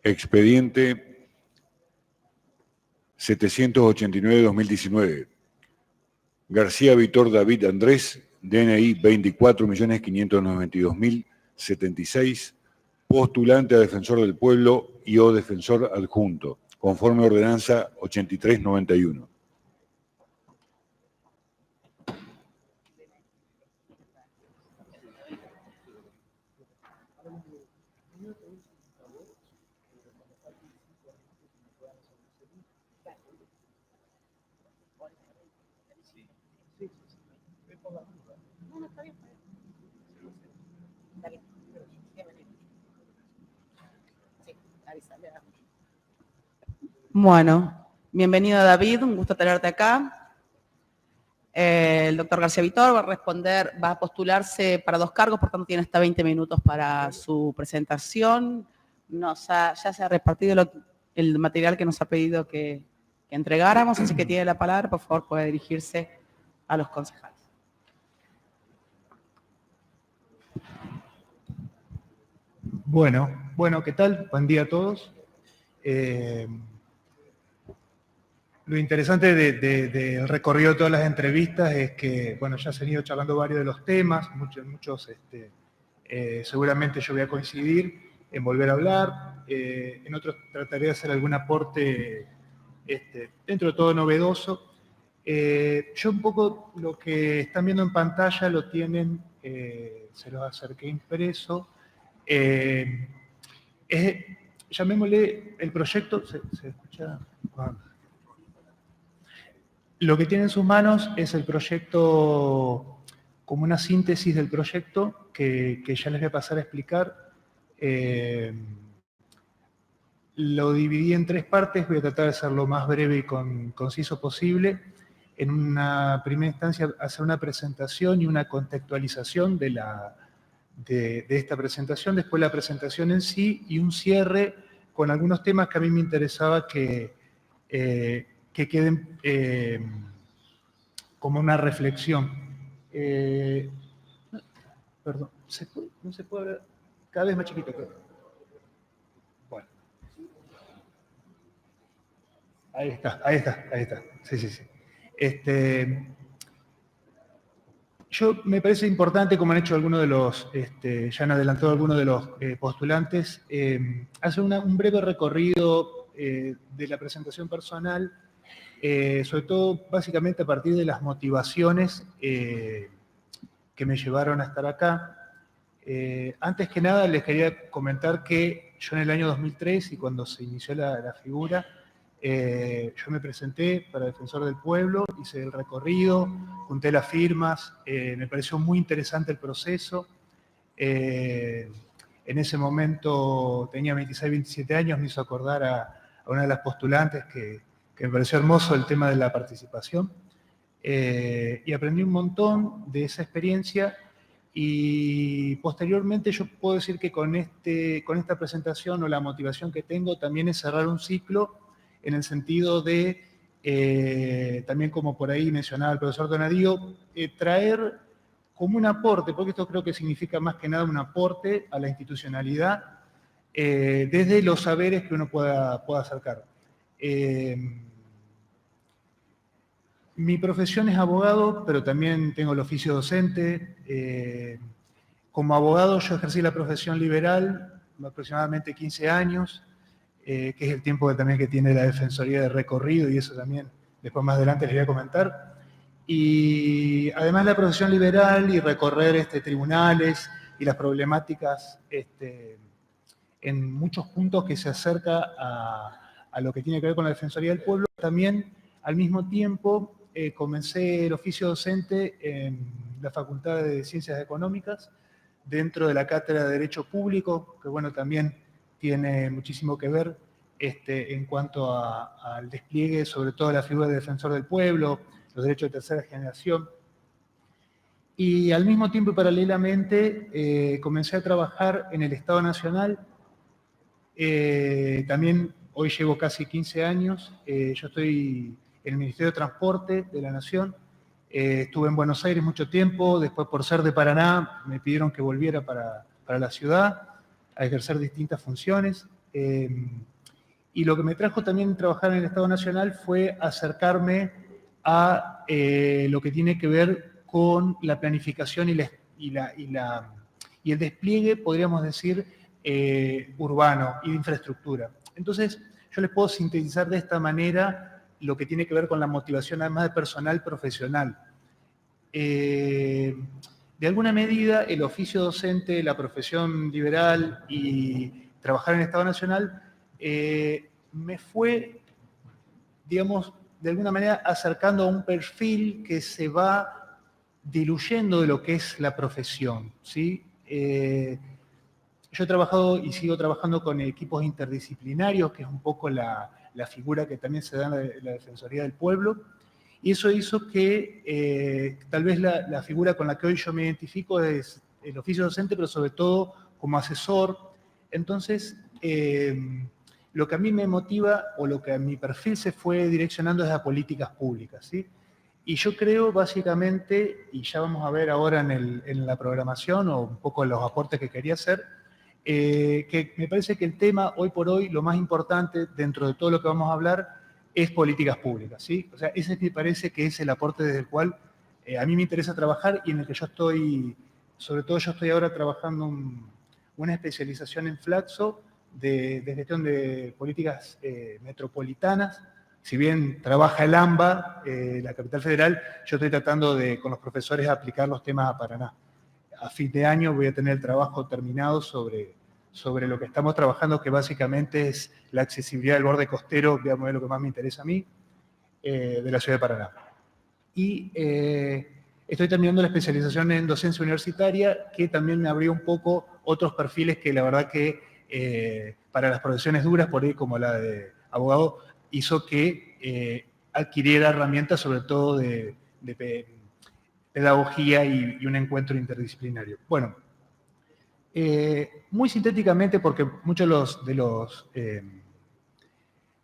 Expediente 789-2019. García Vitor David Andrés, DNI 24.592.076, postulante a Defensor del Pueblo y o Defensor Adjunto, conforme a Ordenanza 8391. Bueno, bienvenido David, un gusto tenerte acá. El doctor García Vitor va a postularse para 2 cargos, por tanto tiene hasta 20 minutos para su presentación. Ya se ha repartido el material que nos ha pedido que entregáramos, así que tiene la palabra, por favor puede dirigirse a los concejales. Bueno, ¿qué tal? Buen día a todos. Lo interesante del recorrido de todas las entrevistas es que, bueno, ya se han ido charlando varios de los temas, muchos seguramente yo voy a coincidir en volver a hablar, en otros trataré de hacer algún aporte dentro de todo novedoso. Yo un poco lo que están viendo en pantalla lo tienen, se los acerqué impreso. Llamémosle el proyecto, ¿se escucha? Lo que tiene en sus manos es el proyecto, como una síntesis del proyecto que ya les voy a pasar a explicar. Lo dividí en 3 partes, voy a tratar de ser lo más breve y conciso posible. En una primera instancia, hacer una presentación y una contextualización de esta presentación, después la presentación en sí y un cierre con algunos temas que a mí me interesaba que queden como una reflexión. Perdón, ¿no se puede hablar? Cada vez más chiquito, creo. Bueno. Ahí está. Sí. Me parece importante, como han hecho algunos de los, ya han adelantado algunos de los postulantes, hacer un breve recorrido de la presentación personal, sobre todo básicamente a partir de las motivaciones que me llevaron a estar acá. Antes que nada les quería comentar que yo en el año 2003, y cuando se inició la figura, yo me presenté para Defensor del Pueblo, hice el recorrido, junté las firmas, me pareció muy interesante el proceso. En ese momento tenía 26, 27 años, me hizo acordar a una de las postulantes que me pareció hermoso el tema de la participación. Y aprendí un montón de esa experiencia y posteriormente yo puedo decir que con esta presentación o la motivación que tengo también es cerrar un ciclo en el sentido de, también como por ahí mencionaba el profesor Donadío, traer como un aporte, porque esto creo que significa más que nada un aporte a la institucionalidad desde los saberes que uno pueda acercar. Mi profesión es abogado, pero también tengo el oficio docente. Como abogado yo ejercí la profesión liberal aproximadamente 15 años, que es el tiempo también que tiene la Defensoría de recorrido, y eso también después más adelante les voy a comentar. Y además la profesión liberal y recorrer tribunales y las problemáticas en muchos puntos que se acerca a lo que tiene que ver con la Defensoría del Pueblo. También, al mismo tiempo, comencé el oficio docente en la Facultad de Ciencias Económicas, dentro de la Cátedra de Derecho Público, que bueno, también tiene muchísimo que ver en cuanto al despliegue, sobre todo la figura de defensor del pueblo, los derechos de tercera generación. Y al mismo tiempo y paralelamente comencé a trabajar en el Estado Nacional. También hoy llevo casi 15 años. Yo estoy en el Ministerio de Transporte de la Nación. Estuve en Buenos Aires mucho tiempo. Después, por ser de Paraná, me pidieron que volviera para la ciudad a ejercer distintas funciones. Y lo que me trajo también trabajar en el Estado Nacional fue acercarme a lo que tiene que ver con la planificación y el despliegue, podríamos decir, urbano y de infraestructura. Entonces, yo les puedo sintetizar de esta manera lo que tiene que ver con la motivación, además de personal profesional. De alguna medida, el oficio docente, la profesión liberal y trabajar en el Estado Nacional me fue, digamos, de alguna manera acercando a un perfil que se va diluyendo de lo que es la profesión, ¿sí? Yo he trabajado y sigo trabajando con equipos interdisciplinarios, que es un poco la figura que también se da en la Defensoría del Pueblo, y eso hizo que tal vez la figura con la que hoy yo me identifico es el oficio docente, pero sobre todo como asesor. Entonces, lo que a mí me motiva o lo que a mi perfil se fue direccionando es a políticas públicas, ¿sí? Y yo creo básicamente, y ya vamos a ver ahora en la programación o un poco los aportes que quería hacer, que me parece que el tema hoy por hoy, lo más importante dentro de todo lo que vamos a hablar, es políticas públicas, ¿sí? O sea, ese me parece que es el aporte desde el cual a mí me interesa trabajar y en el que yo estoy, sobre todo yo estoy ahora trabajando una especialización en Flaxo de gestión de políticas metropolitanas. Si bien trabaja el AMBA, la capital federal, yo estoy tratando de, con los profesores, aplicar los temas a Paraná. A fin de año voy a tener el trabajo terminado sobre lo que estamos trabajando, que básicamente es la accesibilidad del borde costero, digamos, es lo que más me interesa a mí, de la ciudad de Paraná. Y estoy terminando la especialización en docencia universitaria, que también me abrió un poco otros perfiles que la verdad que para las profesiones duras, por ahí como la de abogado, hizo que adquiriera herramientas sobre todo de pedagogía y un encuentro interdisciplinario. Bueno, muy sintéticamente, porque muchos de los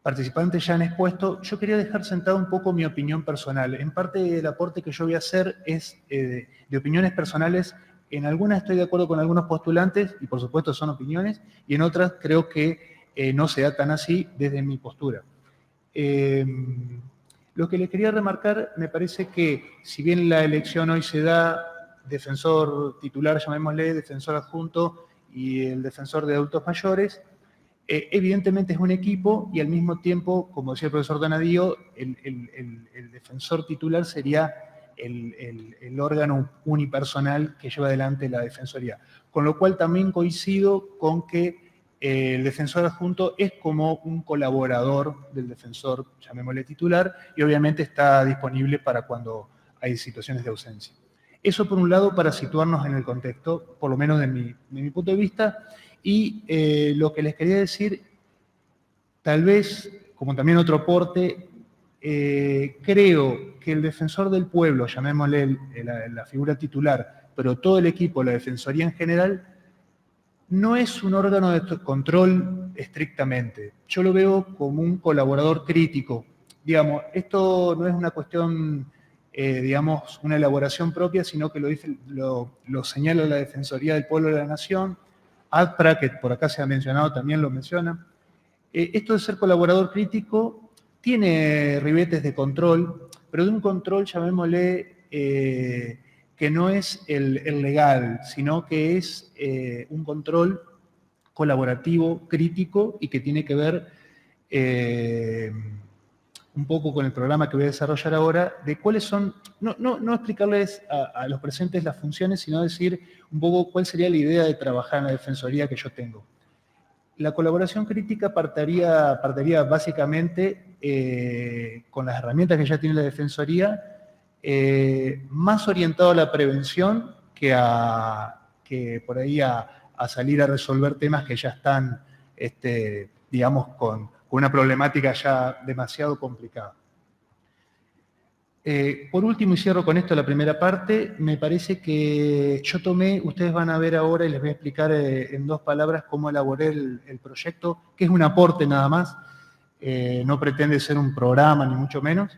participantes ya han expuesto, yo quería dejar sentada un poco mi opinión personal. En parte el aporte que yo voy a hacer es de opiniones personales. En algunas estoy de acuerdo con algunos postulantes, y por supuesto son opiniones, y en otras creo que no se da tan así desde mi postura. Lo que le quería remarcar, me parece que si bien la elección hoy se da defensor titular, llamémosle, defensor adjunto y el defensor de adultos mayores, evidentemente es un equipo y al mismo tiempo, como decía el profesor Donadío, el defensor titular sería el órgano unipersonal que lleva adelante la defensoría. Con lo cual también coincido con que el defensor adjunto es como un colaborador del defensor, llamémosle titular, y obviamente está disponible para cuando hay situaciones de ausencia. Eso por un lado para situarnos en el contexto, por lo menos de mi punto de vista, y lo que les quería decir, tal vez, como también otro aporte, creo que el defensor del pueblo, llamémosle la figura titular, pero todo el equipo, la defensoría en general, no es un órgano de control estrictamente. Yo lo veo como un colaborador crítico. Digamos, esto no es una cuestión, digamos, una elaboración propia, sino que lo señala la Defensoría del Pueblo de la Nación. ADPRA, que por acá se ha mencionado, también lo menciona. Esto de ser colaborador crítico tiene ribetes de control, pero de un control, llamémosle, que no es el legal, sino que es un control colaborativo, crítico, y que tiene que ver un poco con el programa que voy a desarrollar ahora, de cuáles son, no explicarles a los presentes las funciones, sino decir un poco cuál sería la idea de trabajar en la defensoría que yo tengo. La colaboración crítica partiría básicamente con las herramientas que ya tiene la defensoría, más orientado a la prevención que por ahí a salir a resolver temas que ya están, digamos, con una problemática ya demasiado complicada. Por último, y cierro con esto la primera parte, me parece que yo tomé, ustedes van a ver ahora y les voy a explicar en 2 palabras cómo elaboré el proyecto, que es un aporte nada más, no pretende ser un programa ni mucho menos.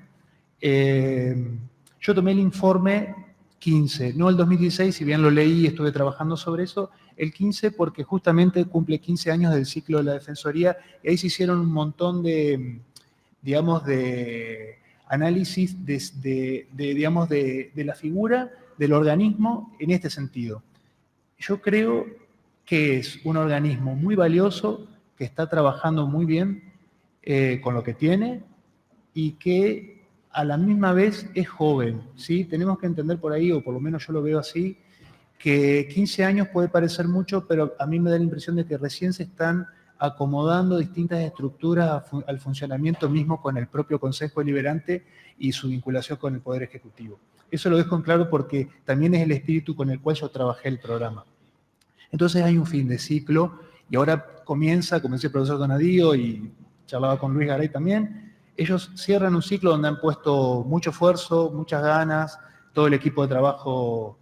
Yo tomé el informe 15, no el 2016, si bien lo leí y estuve trabajando sobre eso, el 15 porque justamente cumple 15 años del ciclo de la Defensoría y ahí se hicieron un montón de, digamos, de análisis digamos, de la figura del organismo en este sentido. Yo creo que es un organismo muy valioso, que está trabajando muy bien con lo que tiene y que a la misma vez es joven, ¿sí? Tenemos que entender por ahí, o por lo menos yo lo veo así, que 15 años puede parecer mucho, pero a mí me da la impresión de que recién se están acomodando distintas estructuras al funcionamiento mismo con el propio Consejo Deliberante y su vinculación con el Poder Ejecutivo. Eso lo dejo en claro porque también es el espíritu con el cual yo trabajé el programa. Entonces hay un fin de ciclo y ahora comencé el profesor Donadío y charlaba con Luis Garay también. Ellos cierran un ciclo donde han puesto mucho esfuerzo, muchas ganas, todo el equipo de trabajo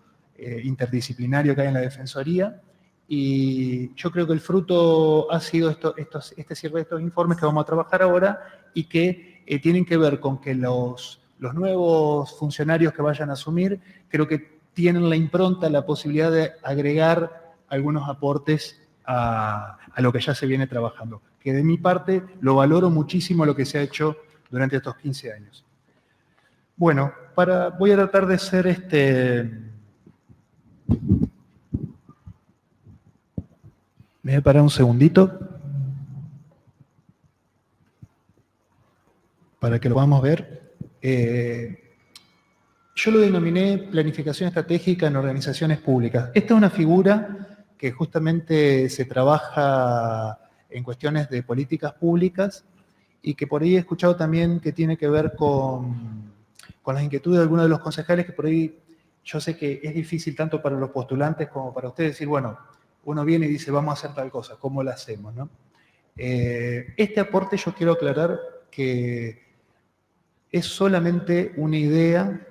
interdisciplinario que hay en la Defensoría. Y yo creo que el fruto ha sido este cierre de estos informes que vamos a trabajar ahora y que tienen que ver con que los nuevos funcionarios que vayan a asumir, creo que tienen la impronta, la posibilidad de agregar algunos aportes a lo que ya se viene trabajando. Que de mi parte lo valoro muchísimo lo que se ha hecho durante estos 15 años. Bueno, voy a tratar de ser Me voy a parar un segundito para que lo podamos ver. Yo lo denominé planificación estratégica en organizaciones públicas. Esta es una figura que justamente se trabaja en cuestiones de políticas públicas y que por ahí he escuchado también que tiene que ver con las inquietudes de algunos de los concejales, que por ahí yo sé que es difícil tanto para los postulantes como para ustedes decir, bueno, uno viene y dice, vamos a hacer tal cosa, ¿cómo la hacemos, no? Este aporte yo quiero aclarar que es solamente una idea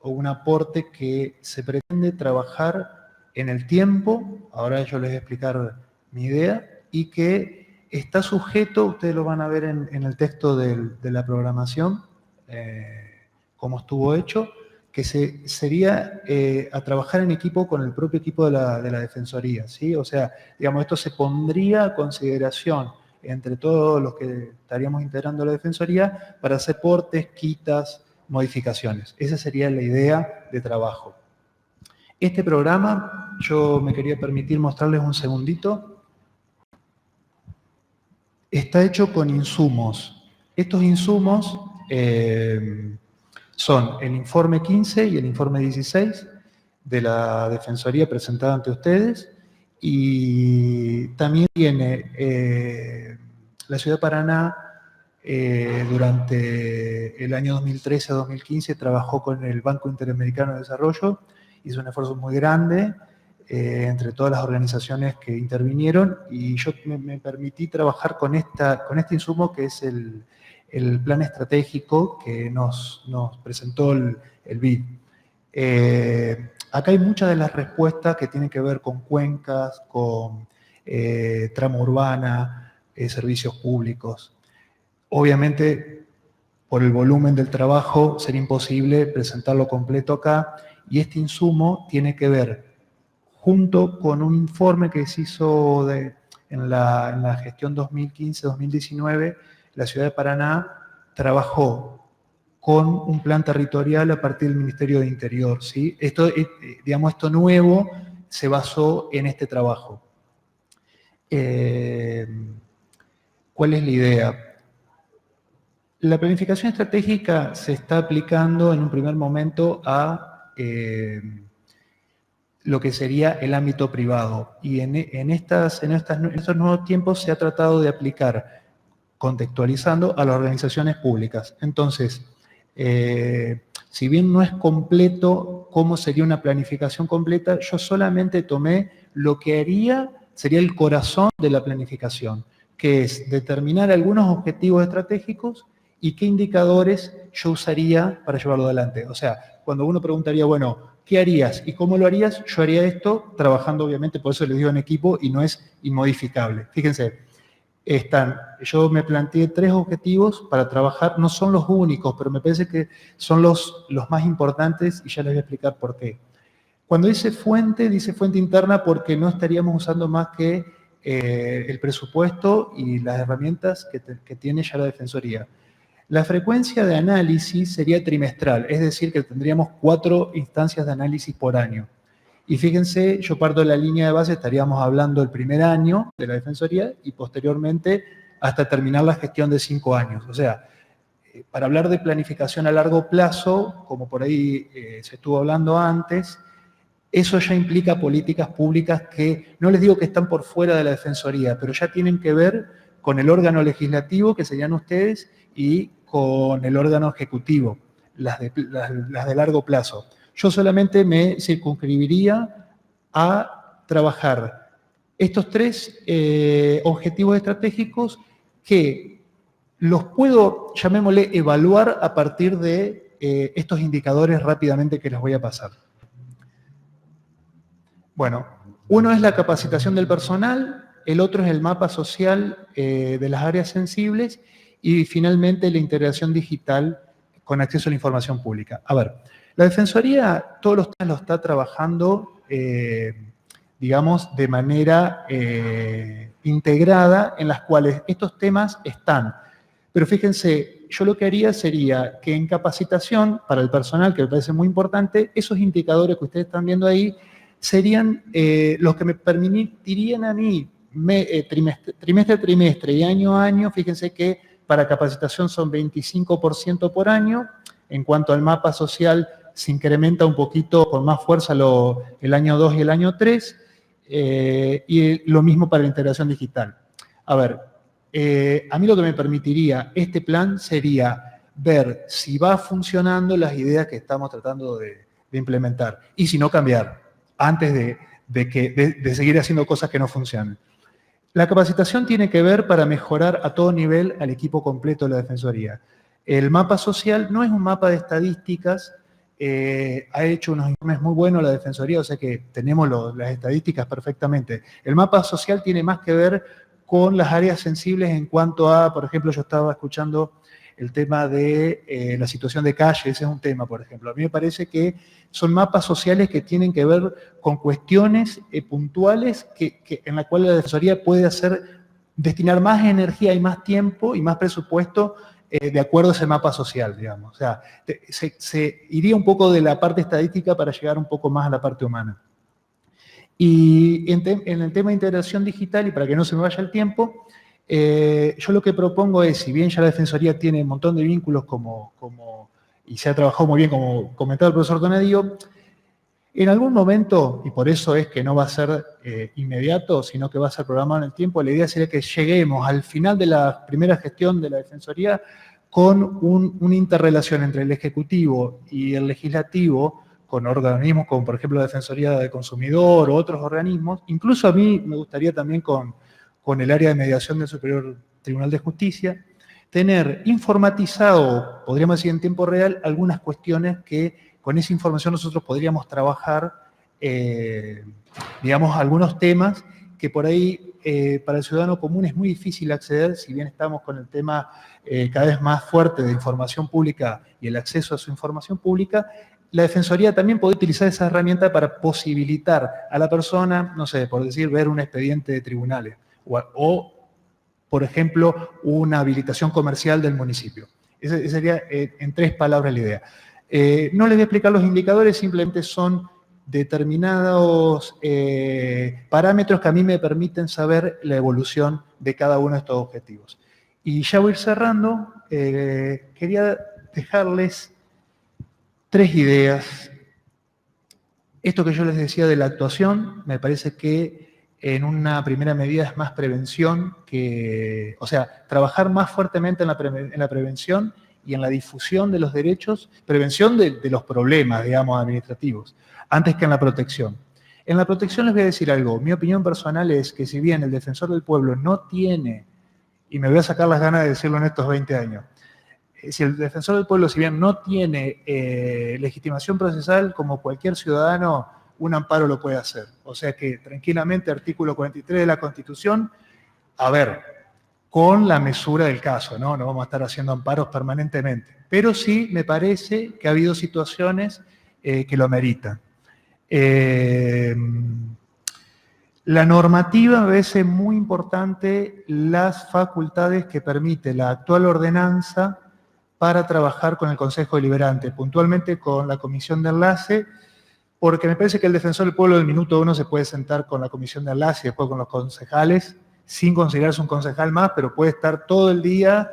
o un aporte que se pretende trabajar en el tiempo, ahora yo les voy a explicar mi idea, y que está sujeto, ustedes lo van a ver en el texto de la programación, cómo estuvo hecho, que sería a trabajar en equipo con el propio equipo de la Defensoría, ¿sí? O sea, digamos, esto se pondría a consideración entre todos los que estaríamos integrando la Defensoría para hacer aportes, quitas, modificaciones. Esa sería la idea de trabajo. Este programa, yo me quería permitir mostrarles un segundito. Está hecho con insumos. Estos insumos son el informe 15 y el informe 16 de la Defensoría presentada ante ustedes, y también tiene la Ciudad de Paraná durante el año 2013 a 2015 trabajó con el Banco Interamericano de Desarrollo, hizo un esfuerzo muy grande entre todas las organizaciones que intervinieron, y yo me permití trabajar con este insumo que es el plan estratégico que nos presentó el BID. Acá hay muchas de las respuestas que tienen que ver con cuencas, con trama urbana, servicios públicos. Obviamente, por el volumen del trabajo, sería imposible presentarlo completo acá, y este insumo tiene que ver junto con un informe que se hizo en la gestión 2015-2019, la Ciudad de Paraná trabajó con un plan territorial a partir del Ministerio de Interior, ¿sí? Esto nuevo se basó en este trabajo. ¿Cuál es la idea? La planificación estratégica se está aplicando en un primer momento a lo que sería el ámbito privado. Y en estos nuevos tiempos se ha tratado de aplicar, contextualizando, a las organizaciones públicas. Entonces, si bien no es completo cómo sería una planificación completa, yo solamente tomé lo que sería el corazón de la planificación, que es determinar algunos objetivos estratégicos y qué indicadores yo usaría para llevarlo adelante. O sea, cuando uno preguntaría, bueno, ¿qué harías y cómo lo harías? Yo haría esto trabajando, obviamente, por eso les digo en equipo, y no es inmodificable. Fíjense, yo me planteé 3 objetivos para trabajar, no son los únicos, pero me parece que son los más importantes y ya les voy a explicar por qué. Cuando dice fuente interna porque no estaríamos usando más que el presupuesto y las herramientas que tiene ya la Defensoría. La frecuencia de análisis sería trimestral, es decir, que tendríamos 4 instancias de análisis por año. Y fíjense, yo parto de la línea de base, estaríamos hablando el primer año de la Defensoría y posteriormente hasta terminar la gestión de 5 años. O sea, para hablar de planificación a largo plazo, como por ahí se estuvo hablando antes, eso ya implica políticas públicas que, no les digo que están por fuera de la Defensoría, pero ya tienen que ver con el órgano legislativo, que serían ustedes, y con el órgano ejecutivo, las de largo plazo. Yo solamente me circunscribiría a trabajar estos 3 objetivos estratégicos que los puedo, llamémosle, evaluar a partir de estos indicadores rápidamente que les voy a pasar. Bueno, uno es la capacitación del personal, el otro es el mapa social de las áreas sensibles y finalmente la integración digital con acceso a la información pública. A ver, la Defensoría todos los temas lo está trabajando, digamos, de manera integrada en las cuales estos temas están. Pero fíjense, yo lo que haría sería que en capacitación para el personal, que me parece muy importante, esos indicadores que ustedes están viendo ahí serían los que me permitirían a mí, trimestre a trimestre y año a año, fíjense que para capacitación son 25% por año, en cuanto al mapa social se incrementa un poquito con más fuerza el año 2 y el año 3, y lo mismo para la integración digital. A ver, a mí lo que me permitiría este plan sería ver si va funcionando las ideas que estamos tratando de implementar, y si no cambiar, antes de seguir haciendo cosas que no funcionan. La capacitación tiene que ver para mejorar a todo nivel al equipo completo de la Defensoría. El mapa social no es un mapa de estadísticas, ha hecho unos informes muy buenos la Defensoría, o sea que tenemos las estadísticas perfectamente. El mapa social tiene más que ver con las áreas sensibles en cuanto a, por ejemplo, yo estaba escuchando el tema de la situación de calle, ese es un tema, por ejemplo. A mí me parece que son mapas sociales que tienen que ver con cuestiones puntuales en las cuales la Defensoría puede destinar más energía y más tiempo y más presupuesto de acuerdo a ese mapa social, digamos. O sea, se iría un poco de la parte estadística para llegar un poco más a la parte humana. Y en el tema de integración digital, y para que no se me vaya el tiempo, yo lo que propongo es, si bien ya la Defensoría tiene un montón de vínculos y se ha trabajado muy bien, como comentaba el profesor Donadío, en algún momento, y por eso es que no va a ser inmediato, sino que va a ser programado en el tiempo, la idea sería que lleguemos al final de la primera gestión de la Defensoría con una interrelación entre el Ejecutivo y el Legislativo, con organismos como por ejemplo la Defensoría del Consumidor o otros organismos. Incluso a mí me gustaría también con el área de mediación del Superior Tribunal de Justicia, tener informatizado, podríamos decir en tiempo real, algunas cuestiones que con esa información nosotros podríamos trabajar, digamos, algunos temas que por ahí para el ciudadano común es muy difícil acceder, si bien estamos con el tema cada vez más fuerte de información pública y el acceso a su información pública. La Defensoría también puede utilizar esa herramienta para posibilitar a la persona, no sé, por decir, ver un expediente de tribunales o por ejemplo, una habilitación comercial del municipio. Esa sería, en 3 palabras, la idea. No les voy a explicar los indicadores, simplemente son determinados parámetros que a mí me permiten saber la evolución de cada uno de estos objetivos. Y ya voy a ir cerrando. Quería dejarles 3 ideas. Esto que yo les decía de la actuación, me parece que en una primera medida es más prevención o sea, trabajar más fuertemente en la prevención y en la difusión de los derechos, prevención de los problemas, digamos, administrativos, antes que en la protección. En la protección les voy a decir algo. Mi opinión personal es que si bien el defensor del pueblo no tiene, y me voy a sacar las ganas de decirlo en estos 20 años, si el defensor del pueblo, si bien no tiene legitimación procesal, como cualquier ciudadano, un amparo lo puede hacer. O sea que tranquilamente, artículo 43 de la Constitución, a ver, con la mesura del caso, ¿no? No vamos a estar haciendo amparos permanentemente. Pero sí me parece que ha habido situaciones que lo ameritan. La normativa me parece muy importante las facultades que permite la actual ordenanza para trabajar con el Consejo Deliberante, puntualmente con la Comisión de Enlace, porque me parece que el defensor del pueblo del minuto 1 se puede sentar con la Comisión de Enlace y después con los concejales, sin considerarse un concejal más, pero puede estar todo el día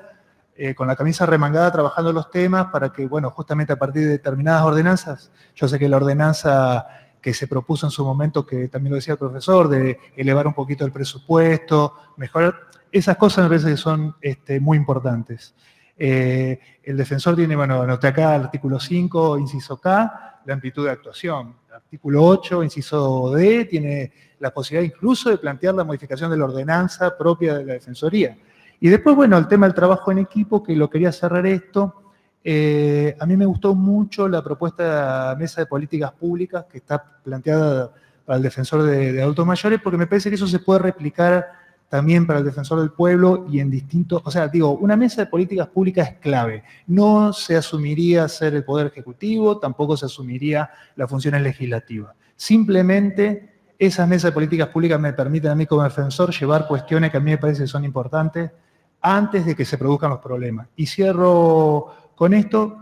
con la camisa remangada trabajando los temas para que, bueno, justamente a partir de determinadas ordenanzas, yo sé que la ordenanza que se propuso en su momento, que también lo decía el profesor, de elevar un poquito el presupuesto, mejorar, esas cosas me parece que son muy importantes. El defensor tiene, bueno, anoté acá el artículo 5, inciso K, la amplitud de actuación. El artículo 8, inciso D, tiene la posibilidad incluso de plantear la modificación de la ordenanza propia de la Defensoría. Y después, bueno, el tema del trabajo en equipo, que lo quería cerrar esto. A mí me gustó mucho la propuesta de la Mesa de Políticas Públicas que está planteada para el defensor de adultos mayores, porque me parece que eso se puede replicar también para el defensor del pueblo y en distintos, o sea, digo, una mesa de políticas públicas es clave. No se asumiría ser el Poder Ejecutivo, tampoco se asumiría las funciones legislativas. Simplemente esas mesas de políticas públicas me permiten a mí como defensor llevar cuestiones que a mí me parece que son importantes antes de que se produzcan los problemas. Y cierro con esto,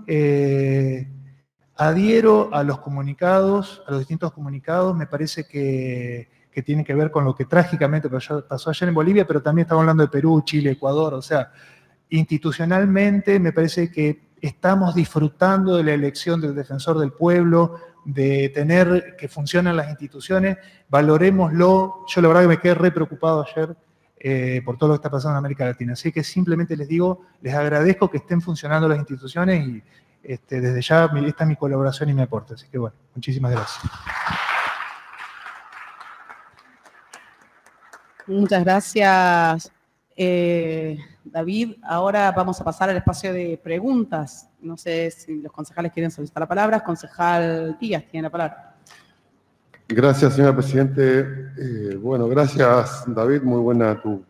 adhiero a los comunicados, a los distintos comunicados, me parece que tienen que ver con lo que trágicamente pasó ayer en Bolivia, pero también estamos hablando de Perú, Chile, Ecuador, o sea, institucionalmente me parece que estamos disfrutando de la elección del defensor del pueblo, de tener que funcionan las instituciones, valorémoslo. Yo la verdad que me quedé re preocupado ayer por todo lo que está pasando en América Latina. Así que simplemente les digo, les agradezco que estén funcionando las instituciones y desde ya esta es mi colaboración y mi aporte. Así que bueno, muchísimas gracias. Muchas gracias, David. Ahora vamos a pasar al espacio de preguntas. No sé si los concejales quieren solicitar la palabra. Concejal Díaz tiene la palabra. Gracias, señora Presidente. Bueno, gracias, David. Muy buena tu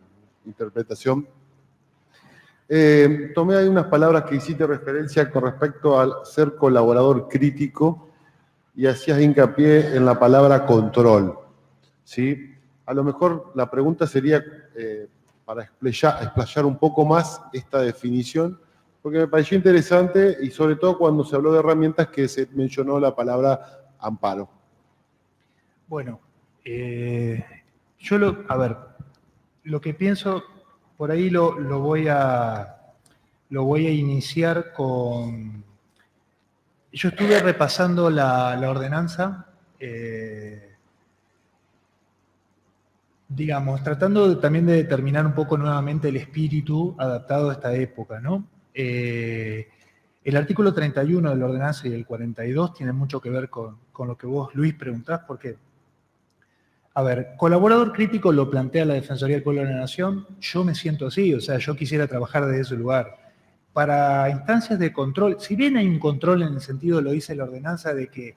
interpretación. Tomé ahí unas palabras que hiciste referencia con respecto al ser colaborador crítico y hacías hincapié en la palabra control, ¿sí? A lo mejor la pregunta sería para explayar un poco más esta definición, porque me pareció interesante y sobre todo cuando se habló de herramientas que se mencionó la palabra amparo. Bueno, a ver, lo que pienso, por ahí lo voy a iniciar con... Yo estuve repasando la ordenanza, digamos, tratando también de determinar un poco nuevamente el espíritu adaptado a esta época, ¿no? El artículo 31 de la ordenanza y el 42 tienen mucho que ver con lo que vos, Luis, preguntás, porque, a ver, colaborador crítico lo plantea la Defensoría del Pueblo de la Nación, yo me siento así, o sea, yo quisiera trabajar desde ese lugar. Para instancias de control, si bien hay un control en el sentido, lo dice la ordenanza, de que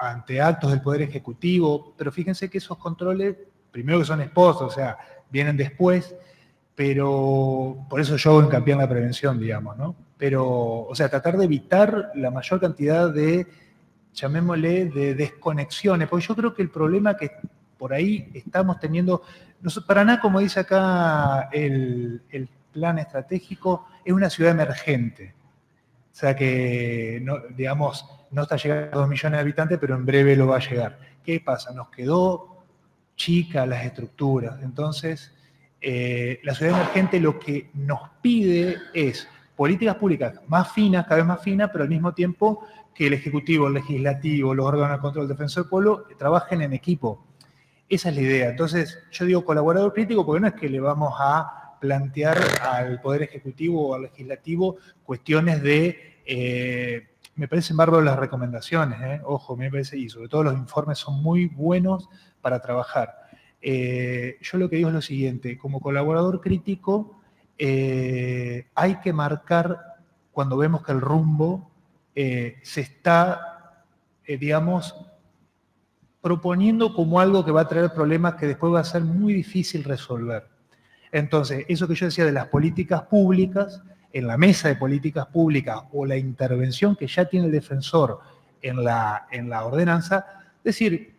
ante actos del Poder Ejecutivo, pero fíjense que esos controles, primero que son expuestos, o sea, vienen después, pero por eso yo hago hincapié en la prevención, digamos, ¿no? Pero, o sea, tratar de evitar la mayor cantidad de, llamémosle, de desconexiones, porque yo creo que el problema que por ahí estamos teniendo, Paraná, como dice acá el plan estratégico, es una ciudad emergente. O sea que, no, digamos, no está llegando a 2 millones de habitantes, pero en breve lo va a llegar. ¿Qué pasa? Nos quedó chica las estructuras. Entonces, la ciudad emergente lo que nos pide es políticas públicas más finas, cada vez más finas, pero al mismo tiempo que el Ejecutivo, el Legislativo, los órganos de control, el Defensor del Pueblo trabajen en equipo. Esa es la idea. Entonces, yo digo colaborador crítico porque no es que le vamos a plantear al Poder Ejecutivo o al Legislativo cuestiones de... me parecen bárbaras las recomendaciones, ojo, me parece, y sobre todo los informes son muy buenos para trabajar. Yo lo que digo es lo siguiente, como colaborador crítico hay que marcar cuando vemos que el rumbo se está, digamos, proponiendo como algo que va a traer problemas que después va a ser muy difícil resolver. Entonces, eso que yo decía de las políticas públicas, en la mesa de políticas públicas o la intervención que ya tiene el defensor en la ordenanza, es decir,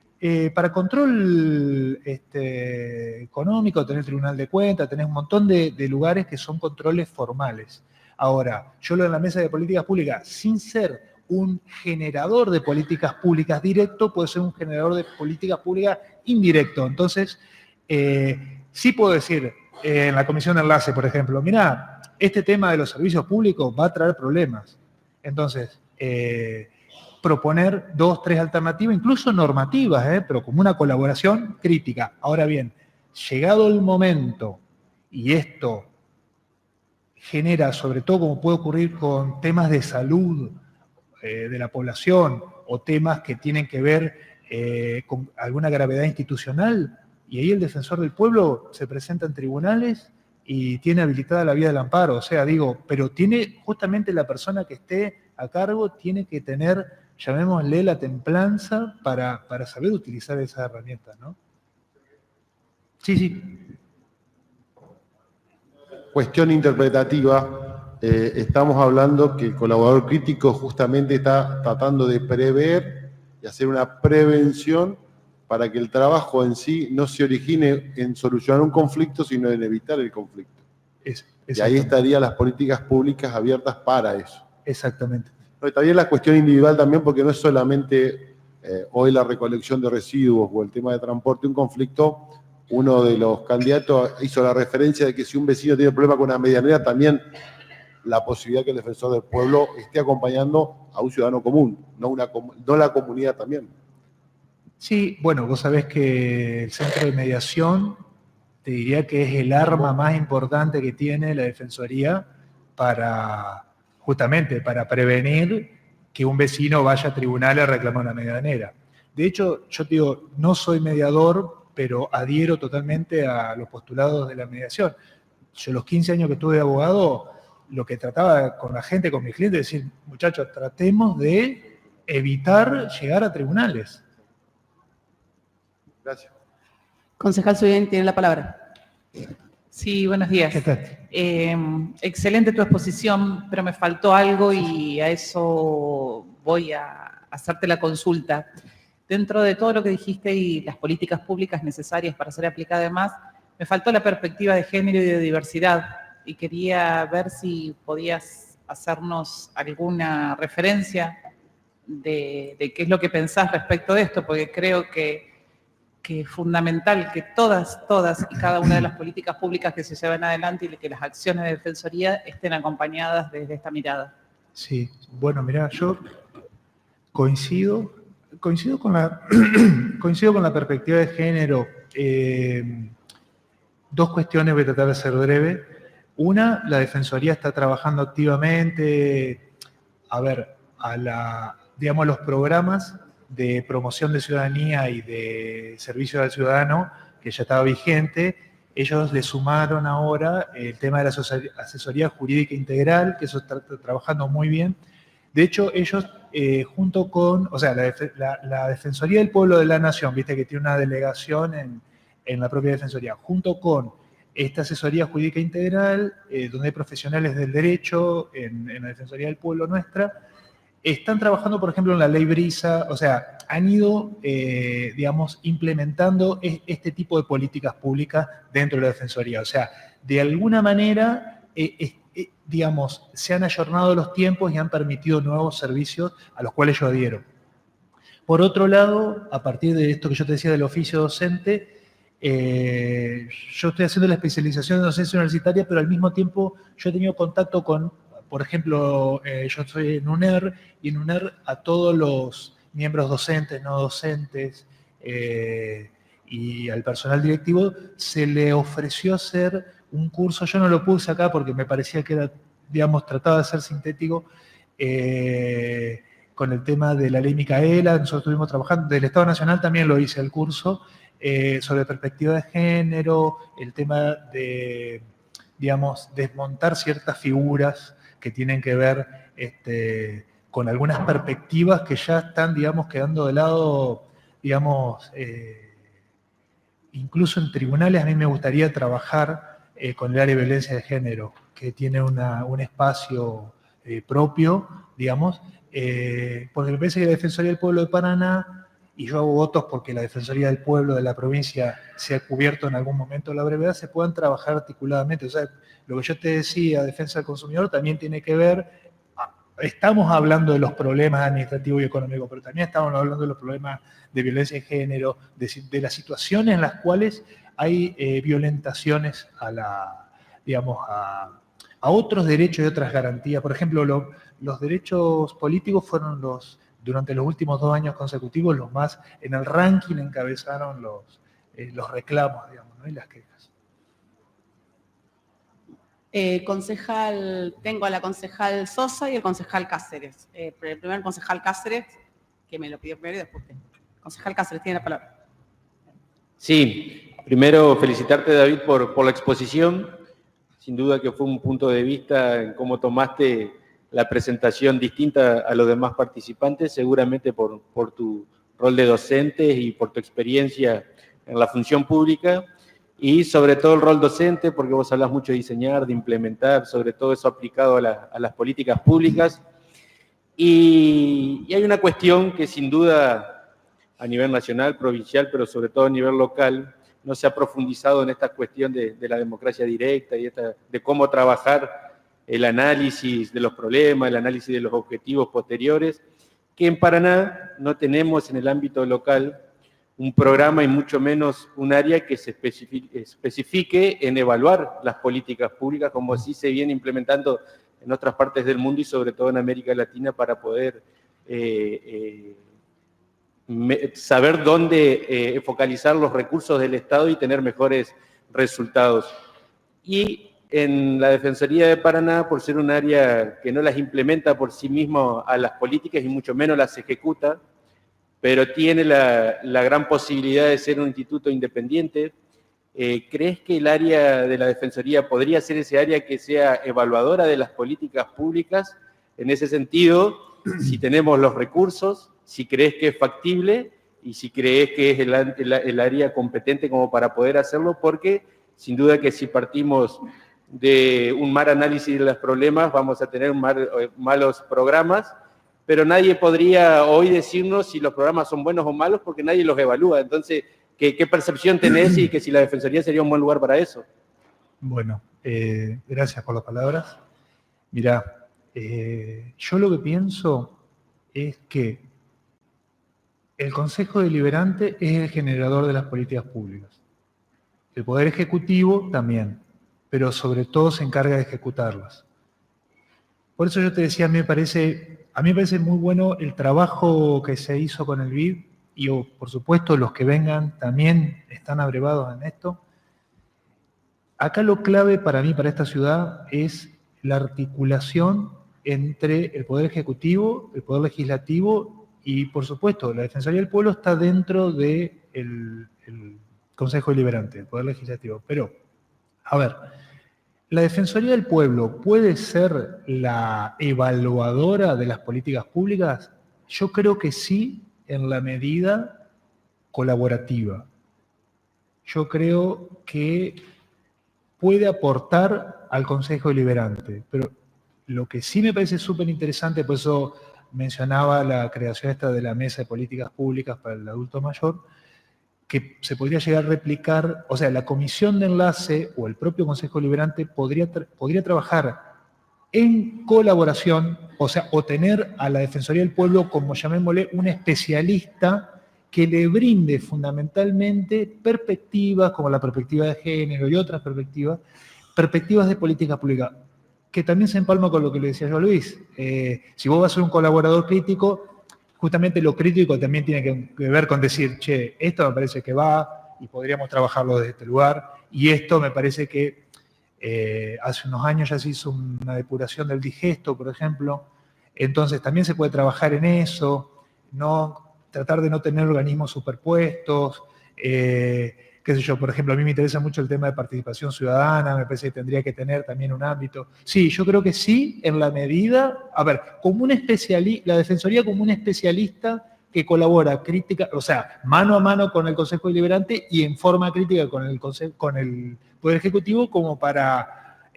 para control económico tenés el Tribunal de Cuentas, tenés un montón de lugares que son controles formales. Ahora, yo lo de la mesa de políticas públicas, sin ser un generador de políticas públicas directo, puede ser un generador de políticas públicas indirecto. Entonces, sí puedo decir en la comisión de enlace, por ejemplo, mirá, este tema de los servicios públicos va a traer problemas. Entonces, proponer 2, 3 alternativas, incluso normativas, pero como una colaboración crítica. Ahora bien, llegado el momento, y esto genera, sobre todo como puede ocurrir con temas de salud de la población o temas que tienen que ver con alguna gravedad institucional, y ahí el defensor del pueblo se presenta en tribunales y tiene habilitada la vía del amparo. O sea, digo, pero tiene justamente la persona que esté a cargo, tiene que tener, llamémosle, la templanza para saber utilizar esas herramientas, ¿no? Sí, sí. Cuestión interpretativa, estamos hablando que el colaborador crítico justamente está tratando de prever y hacer una prevención para que el trabajo en sí no se origine en solucionar un conflicto, sino en evitar el conflicto. Y ahí estarían las políticas públicas abiertas para eso. Exactamente. No, y también la cuestión individual también, porque no es solamente hoy la recolección de residuos o el tema de transporte, un conflicto. Uno de los candidatos hizo la referencia de que si un vecino tiene problema con una medianera, también la posibilidad que el defensor del pueblo esté acompañando a un ciudadano común, no la comunidad también. Sí, bueno, vos sabés que el centro de mediación, te diría que es el arma más importante que tiene la Defensoría justamente para prevenir que un vecino vaya a tribunales a reclamar una medianera. De hecho, yo te digo, no soy mediador, pero adhiero totalmente a los postulados de la mediación. Yo los 15 años que estuve de abogado, lo que trataba con la gente, con mis clientes, es decir, muchachos, tratemos de evitar llegar a tribunales. Gracias. Concejal Suyén tiene la palabra. Sí, buenos días. ¿Qué tal? Excelente tu exposición, pero me faltó algo y a eso voy a hacerte la consulta. Dentro de todo lo que dijiste y las políticas públicas necesarias para ser aplicadas además, me faltó la perspectiva de género y de diversidad y quería ver si podías hacernos alguna referencia de qué es lo que pensás respecto de esto, porque creo que es fundamental que todas y cada una de las políticas públicas que se lleven adelante y que las acciones de defensoría estén acompañadas desde esta mirada. Sí, bueno, mirá, yo coincido con la perspectiva de género. Dos cuestiones, voy a tratar de ser breve. Una, la Defensoría está trabajando activamente, digamos, los programas de promoción de ciudadanía y de servicio al ciudadano, que ya estaba vigente. Ellos le sumaron ahora el tema de la asesoría jurídica integral, que eso está trabajando muy bien. De hecho, ellos junto con, o sea, la Defensoría del Pueblo de la Nación, viste que tiene una delegación en la propia Defensoría, junto con esta asesoría jurídica integral, donde hay profesionales del derecho en la Defensoría del Pueblo nuestra, están trabajando, por ejemplo, en la ley Brisa, o sea, han ido, digamos, implementando este tipo de políticas públicas dentro de la Defensoría. O sea, de alguna manera, digamos, se han ayornado los tiempos y han permitido nuevos servicios a los cuales yo adhiero. Por otro lado, a partir de esto que yo te decía del oficio docente, yo estoy haciendo la especialización de docencia universitaria, pero al mismo tiempo yo he tenido contacto con, por ejemplo, yo estoy en UNER, y en UNER a todos los miembros docentes, no docentes, y al personal directivo se le ofreció hacer un curso. Yo no lo puse acá porque me parecía que era, digamos, trataba de ser sintético, con el tema de la ley Micaela. Nosotros estuvimos trabajando, del Estado Nacional también lo hice el curso, sobre perspectiva de género, el tema de, digamos, desmontar ciertas figuras que tienen que ver con algunas perspectivas que ya están, digamos, quedando de lado, digamos, incluso en tribunales. A mí me gustaría trabajar con el área de violencia de género, que tiene un espacio propio, digamos, porque me parece que la Defensoría del Pueblo de Paraná, y yo hago votos porque la Defensoría del Pueblo de la provincia se ha cubierto en algún momento de la brevedad, se puedan trabajar articuladamente. O sea, lo que yo te decía, defensa del consumidor, también tiene que ver, estamos hablando de los problemas administrativos y económicos, pero también estamos hablando de los problemas de violencia de género, de las situaciones en las cuales hay violentaciones digamos, a otros derechos y otras garantías. Por ejemplo, los derechos políticos fueron durante los últimos 2 años consecutivos, los más en el ranking encabezaron los reclamos, digamos, ¿no? Y las quejas. Concejal, tengo a la concejal Sosa y el concejal Cáceres. El primer concejal Cáceres, que me lo pidió primero y después usted. Concejal Cáceres, tiene la palabra. Sí, primero felicitarte, David, por la exposición. Sin duda que fue un punto de vista en cómo tomaste la presentación distinta a los demás participantes, seguramente por tu rol de docente y por tu experiencia en la función pública, y sobre todo el rol docente, porque vos hablas mucho de diseñar, de implementar, sobre todo eso aplicado a las políticas públicas. Y hay una cuestión que sin duda a nivel nacional, provincial, pero sobre todo a nivel local, no se ha profundizado en esta cuestión de la democracia directa y de cómo trabajar el análisis de los problemas, el análisis de los objetivos posteriores, que en Paraná no tenemos en el ámbito local un programa y mucho menos un área que se especifique en evaluar las políticas públicas, como sí se viene implementando en otras partes del mundo y sobre todo en América Latina, para poder saber dónde focalizar los recursos del Estado y tener mejores resultados. Y en la Defensoría de Paraná, por ser un área que no las implementa por sí mismo a las políticas y mucho menos las ejecuta, pero tiene la gran posibilidad de ser un instituto independiente, ¿crees que el área de la Defensoría podría ser ese área que sea evaluadora de las políticas públicas? En ese sentido, si tenemos los recursos, si crees que es factible y si crees que es el área competente como para poder hacerlo, porque sin duda que si partimos de un mal análisis de los problemas, vamos a tener malos programas, pero nadie podría hoy decirnos si los programas son buenos o malos porque nadie los evalúa. Entonces, ¿qué percepción tenés y que si la Defensoría sería un buen lugar para eso? Bueno, gracias por las palabras. Mirá, yo lo que pienso es que el Consejo Deliberante es el generador de las políticas públicas. El Poder Ejecutivo también, pero sobre todo se encarga de ejecutarlas. Por eso yo te decía, a mí me parece muy bueno el trabajo que se hizo con el BID, y por supuesto los que vengan también están abrevados en esto. Acá lo clave para mí, para esta ciudad, es la articulación entre el Poder Ejecutivo, el Poder Legislativo y, por supuesto, la Defensoría del Pueblo está dentro del Consejo Deliberante, el Poder Legislativo. Pero, a ver, ¿la Defensoría del Pueblo puede ser la evaluadora de las políticas públicas? Yo creo que sí, en la medida colaborativa. Yo creo que puede aportar al Consejo Deliberante, pero lo que sí me parece súper interesante, por eso mencionaba la creación esta de la Mesa de Políticas Públicas para el Adulto Mayor, que se podría llegar a replicar, o sea, la comisión de enlace o el propio Consejo Deliberante podría trabajar en colaboración, o sea, o tener a la Defensoría del Pueblo como, llamémosle, un especialista que le brinde fundamentalmente perspectivas, como la perspectiva de género y otras perspectivas de política pública, que también se empalma con lo que le decía yo a Luis. Si vos vas a ser un colaborador crítico, justamente lo crítico también tiene que ver con decir, che, esto me parece que va y podríamos trabajarlo desde este lugar, y esto me parece que hace unos años ya se hizo una depuración del digesto, por ejemplo, entonces también se puede trabajar en eso, tratar de no tener organismos superpuestos, qué sé yo, por ejemplo, a mí me interesa mucho el tema de participación ciudadana, me parece que tendría que tener también un ámbito. Sí, yo creo que sí, en la medida, a ver, como un la Defensoría como un especialista que colabora crítica, o sea, mano a mano con el Consejo Deliberante y en forma crítica con el Poder Ejecutivo, como para,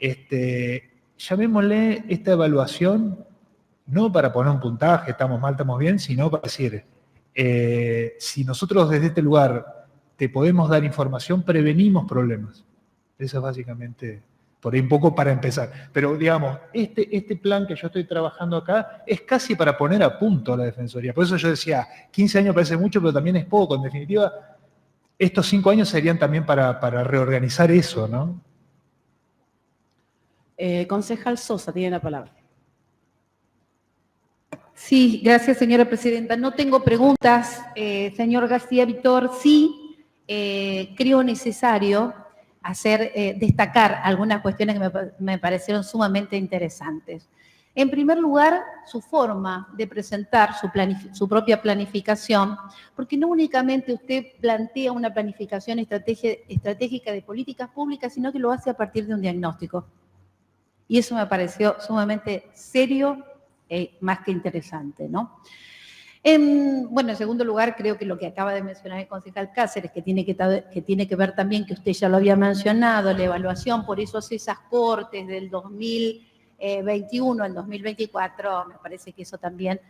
llamémosle esta evaluación, no para poner un puntaje, estamos mal, estamos bien, sino para decir, si nosotros desde este lugar te podemos dar información, prevenimos problemas. Eso es básicamente, por ahí un poco para empezar. Pero digamos, este plan que yo estoy trabajando acá es casi para poner a punto la Defensoría. Por eso yo decía, 15 años parece mucho, pero también es poco. En definitiva, estos 5 años serían también para reorganizar eso, ¿no? Concejal Sosa, tiene la palabra. Sí, gracias, señora presidenta. No tengo preguntas, señor García Vitor. Sí, creo necesario destacar algunas cuestiones que me parecieron sumamente interesantes. En primer lugar, su forma de presentar su propia planificación, porque no únicamente usted plantea una planificación estratégica de políticas públicas, sino que lo hace a partir de un diagnóstico. Y eso me pareció sumamente serio, más que interesante, ¿no? En segundo lugar, creo que lo que acaba de mencionar el concejal Cáceres, que tiene que ver también, que usted ya lo había mencionado, la evaluación, por eso hace esas cortes del 2021 al 2024, me parece que eso también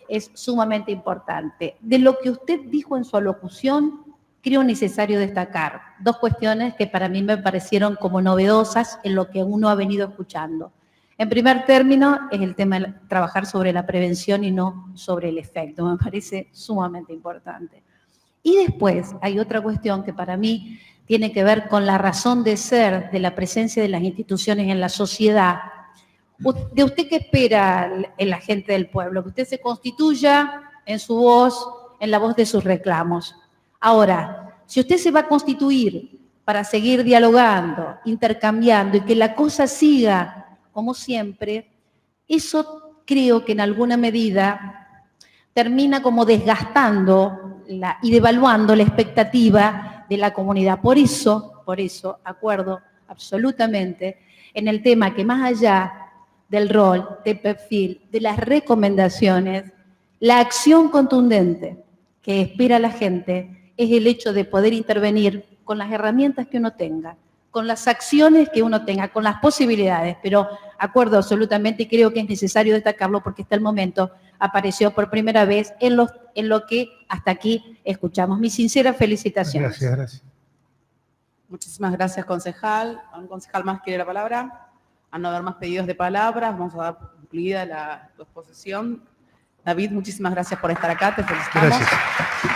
es sumamente importante. De lo que usted dijo en su alocución, creo necesario destacar 2 cuestiones que para mí me parecieron como novedosas en lo que uno ha venido escuchando. En primer término, es el tema de trabajar sobre la prevención y no sobre el efecto. Me parece sumamente importante. Y después hay otra cuestión que para mí tiene que ver con la razón de ser de la presencia de las instituciones en la sociedad. ¿De usted qué espera la gente del pueblo? Que usted se constituya en su voz, en la voz de sus reclamos. Ahora, si usted se va a constituir para seguir dialogando, intercambiando y que la cosa siga como siempre, eso creo que en alguna medida termina como desgastando y devaluando la expectativa de la comunidad. Por eso, acuerdo absolutamente en el tema que más allá del rol, del perfil, de las recomendaciones, la acción contundente que espera la gente es el hecho de poder intervenir con las herramientas que uno tenga, con las acciones que uno tenga, con las posibilidades, pero acuerdo absolutamente y creo que es necesario destacarlo porque hasta el momento apareció por primera vez en lo que hasta aquí escuchamos. Mis sinceras felicitaciones. Gracias. Muchísimas gracias, concejal. ¿Un concejal más quiere la palabra? A no haber más pedidos de palabras, vamos a dar concluida tu exposición. David, muchísimas gracias por estar acá, te felicitamos. Gracias.